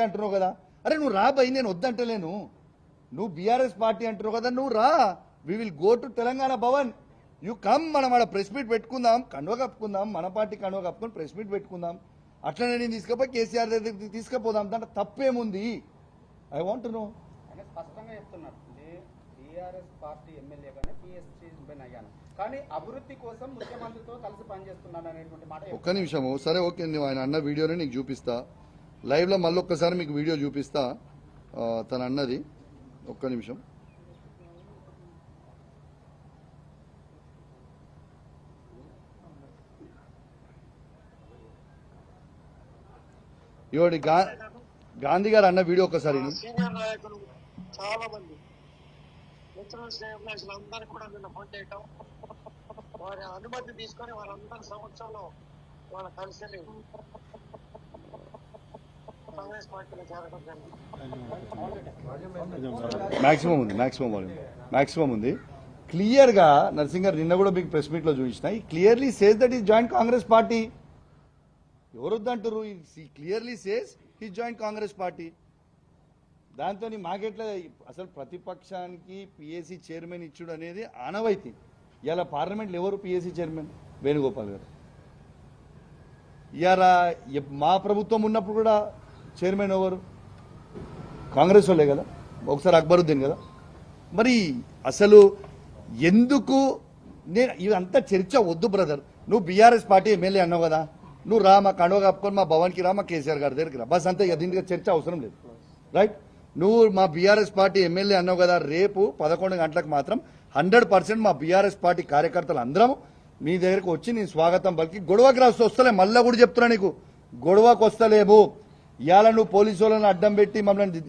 అంటున్నావు కదా, అరే నువ్వు రా భయ్, నేను వద్దంటలేను. నువ్వు బీఆర్ఎస్ పార్టీ అంటున్నావు కదా, నువ్వు రా. We will go to Telangana Bhavan. You come, మనం ఆడ ప్రెస్ మీట్ పెట్టుకుందాం, కండువ కప్పుకుందాం, మన పార్టీ కండువ కప్పుకొని ప్రెస్ మీట్ పెట్టుకుందాం. అట్లనే నేను తీసుకుపోయి కేసీఆర్ దగ్గరికి తీసుకుపోదాం, దాంట్లో తప్పేముంది? I want no. స్పష్టంగా చెప్తున్నారు, టీఆర్ఎస్ పార్టీ ఎమ్మెల్యేగానే పిఎస్సీ అయ్యాను, కానీ అభివృద్ధి కోసం ముఖ్యమంత్రితో కలిసి పనిచేస్తున్నాను అనేటువంటి మాట. ఒక్క నిమిషము, సరే ఓకే, నువ్వు ఆయన అన్న వీడియోని నీకు చూపిస్తా లైవ్లో, మళ్ళీ ఒక్కసారి మీకు వీడియో చూపిస్తా తను అన్నది. ఒక్క నిమిషం. ఇవాడి గాంధీ గారు అన్న వీడియో ఒకసారి. సీనియర్ నాయకులు చాలా మంది మిత్రులు శ్రేయభిలాషులందరూ కూడా నిన్న ఫోన్ చేయటం, వారి అనుమతి తీసుకొని వారందరి సమక్షంలో వాళ్ళ కలిసి కాంగ్రెస్ పార్టీలో చేరడం జరిగింది. మాక్సిమం ఉంది. క్లియర్ గా నరసింగ్ గారు నిన్న కూడా మీకు ప్రెస్ మీట్ లో చూపించిన, clearly says that is joint Congress party. ఎవరు వద్దంటారు? Clearly says he joint Congress party. దాంతో మాకెట్లా అసలు ప్రతిపక్షానికి పిఎస్సి చైర్మన్ ఇచ్చుడు అనేది ఆనవాయితీ. ఇవాళ పార్లమెంట్లో ఎవరు పిఎస్సి చైర్మన్? వేణుగోపాల్ గారు. ఇవాళ మా ప్రభుత్వం ఉన్నప్పుడు కూడా చైర్మన్ ఎవరు? కాంగ్రెస్ వాళ్ళే కదా, ఒకసారి అక్బరుద్దీన్ కదా. మరి అసలు ఎందుకు నేను ఇదంతా చర్చ వద్దు బ్రదర్. నువ్వు బీఆర్ఎస్ పార్టీ ఎమ్మెల్యే అన్నావు కదా, నువ్వు రా, మా కండువ కప్పుకొని మా భవన్కి రా, మా కేసీఆర్ గారి దగ్గరికి రా, బస్ అంతే. దీనికి చర్చ అవసరం లేదు, రైట్? నువ్వు మా బీఆర్ఎస్ పార్టీ ఎమ్మెల్యే అన్నావు కదా, రేపు 11 గంటలకు మాత్రం 100% మా బీఆర్ఎస్ పార్టీ కార్యకర్తలు అందరం మీ దగ్గరకు వచ్చి నేను స్వాగతం పలికి గొడవకి రాస్తూ వస్తలే. మళ్ళా కూడా చెప్తున్నా నీకు, గొడవకు వస్తలేము. ఇవాళ నువ్వు పోలీసు వాళ్ళని అడ్డం పెట్టి మమ్మల్ని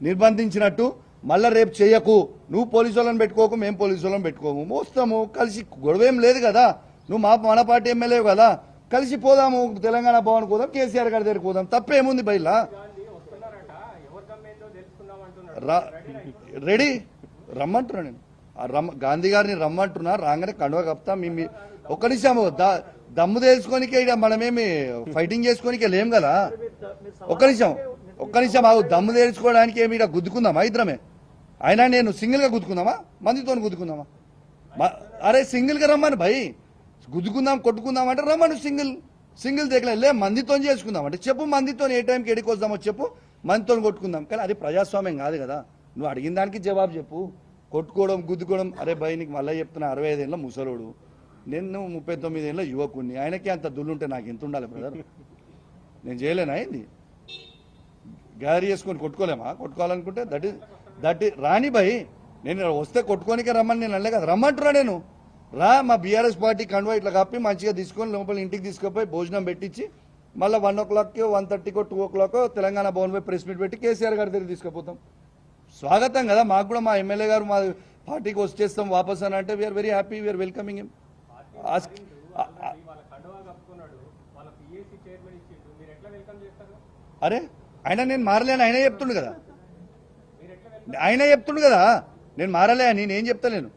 నిర్బంధించినట్టు మళ్ళా రేపు చేయకు. నువ్వు పోలీసు వాళ్ళని పెట్టుకోకు, మేము పోలీసు వాళ్ళని పెట్టుకోము, వస్తాము కలిసి. గొడవ ఏం లేదు కదా, నువ్వు మన పార్టీ ఎమ్మెల్యే కదా, కలిసి పోదాము, తెలంగాణ భవన్ పోదాం, కేసీఆర్ గారి దగ్గరికి పోదాం, తప్పేముంది బయలా? రెడీ రమ్మంటున్నా నేను. గాంధీ గారిని రమ్మంటున్నా, రాగానే కండువ కప్తా. ఒక్క నిమిషం, దమ్ము తెలుసుకోనికే మనమేమి ఫైటింగ్ చేసుకోనికే లేం కదా. ఒక్క నిమిషం ఆగు. దమ్ము తెలుసుకోవడానికి ఏమి ఇక్కడ గుద్దుకుందామా ఇద్దరమే? అయినా నేను సింగిల్ గా గుద్దుకుందామా, మందితో గుద్దుకుందామా? అరే సింగిల్ గా రమ్మని భయ్, గుద్దుకుందాం కొట్టుకుందాం అంటే రమ్మను. సింగిల్ దగ్గర మందితో చేసుకుందాం అంటే చెప్పు, మందితో ఏ టైంకి ఎడికి వద్దామో చెప్పు, మందితో కొట్టుకుందాం. కానీ అది ప్రజాస్వామ్యం కాదు కదా. నువ్వు అడిగిన దానికి జవాబు చెప్పు. కొట్టుకోవడం గుద్దుకోవడం, అరే భయ్ నీకు మళ్ళీ చెప్తున్నా, 65 ఏళ్ళ ముసలోడు, నేను 39 ఏళ్ళ యువకుడిని, ఆయనకి అంత దుల్లుంటే నాకు ఎంత ఉండాలి బ్రదర్? నేను చేయలేనా అయింది? గ్యారీ చేసుకొని కొట్టుకోలేమా? కొట్టుకోవాలనుకుంటే దట్ రాని భయ్, నేను వస్తే కొట్టుకోనికే రమ్మని నేను అనలే కదా, రమ్మంటున్నా నేను. రా, మా బీఆర్ఎస్ పార్టీ కండువా ఇట్లా కప్పి మంచిగా తీసుకొని లోపల ఇంటికి తీసుకుపోయి భోజనం పెట్టించి మళ్ళీ 1 o'clock, 1:30, 2 o'clock తెలంగాణ భవన్ పై ప్రెస్ మీట్ పెట్టి కేసీఆర్ గారి దగ్గర తీసుకుపోతాం. స్వాగతం కదా మాకు కూడా. మా ఎమ్మెల్యే గారు మా పార్టీకి వచ్చేస్తాం వాపస్ అని అంటే we're very happy, we're welcoming him. అరే ఆయన నేను మారలేను, ఆయనే చెప్తుండు కదా, నేను మారలే అని నేనేం చెప్తలేను.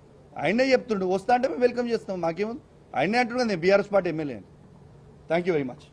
ఆయనే చెప్తుండు, వస్తా అంటే మేము వెల్కమ్ చేస్తాం, మాకేముంది. ఆయనే అంటుండే నేను బీఆర్ఎస్ పార్టీ ఎమ్మెల్యే అని. Thank you very much.